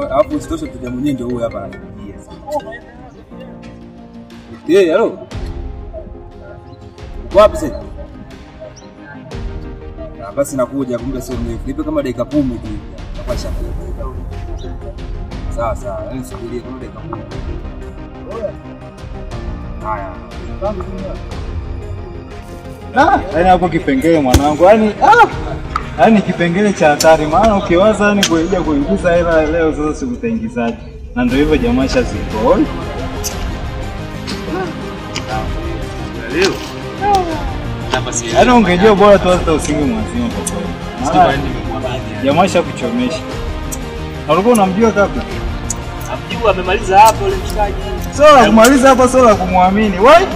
Hapo sitosha mteja mwenyewe ndio huyo hapa anaingia sasa. Hello. Wapi sasa? Basi nakuja kumbe sio mrefu. Nipe kama dakika 10 tu. Kwa shaka. Sawa, wewe subiria kama dakika 10. Haya. Yaani hapo kipengele mwanangu. Yaani kipengele cha hatari maana ukiwaza yani kuingiza hela leo sasa sikutaingizaje. Na ndio hivyo jamaa shaziko. Leo. Yaani ungejua bora tu hata usinge mwazima kwa kweli. Jamaa shakuchomesha. Alikuwa unamjua kabla? Amjua amemaliza hapo ile mshikaji. Sio kumaliza hapa sio la kumwamini. Wai?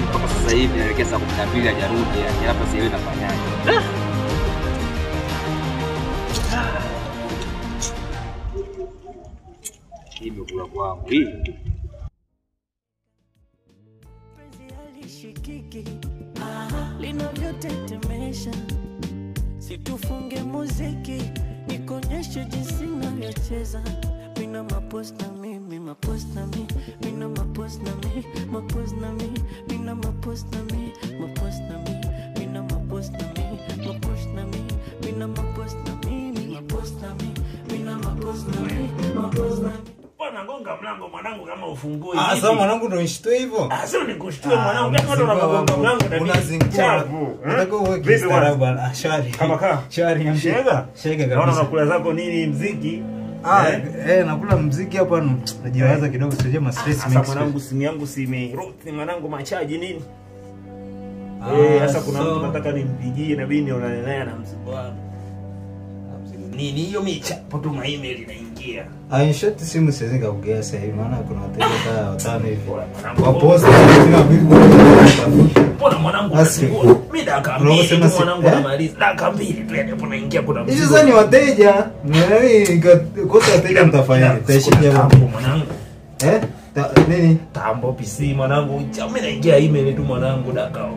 Mpaka sasa hivi naelekea saa 12 hajarudi yani hapa sielewi nafanyaje. Hii imekula kwangu hii. Linavyotetemesha situfunge muziki nikonyeshe jinsi ninavyocheza mina mapost na mimi mapost na mimi mina mapost na mimi mapost na mimi mina mapost na mimi mapost na mimi mina mapost na mimi mapost na mimi mina mapost na mimi mapost na mimi mina mapost na mimi mapost na mimi. Bwana gonga mlango mwanangu kama ufungui. Sasa mwanangu ndio nishtue hivyo. Sio nikushtue mwanangu kama ndo unagonga mlango na unazingua. Unataka uwe kistaarabu bwana. Shari. Kama kaa. Shari yangu. Shega kabisa. Naona unakula zako nini mziki? Nakula mziki hapa najiwaza kidogo sije ma stress mix. Sasa mwanangu simu yangu simeruti mwanangu machaji nini? Sasa kuna mtu nataka nimpigie na bini nionane naye na mzigo wangu. Nini hiyo michapo tu ma email inaingia. Short simu siwezi kuongea sasa hivi maana kuna wateja kadhaa watano hivi. Wa post na bibi. Mbona mwanangu unasingua? Mimi dakika 2 mwanangu namaliza. Dakika 2 tu hapo naingia kuna mzigo. Hizo ni wateja. Mimi kosa wateja mtafanya. Taishije hapo mwanangu? Nini? Tambo PC mwanangu. Mimi naingia email tu mwanangu dakika.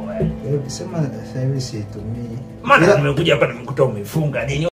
Sema sasa hivi situmii. Maana nimekuja hapa nimekuta umefunga nini?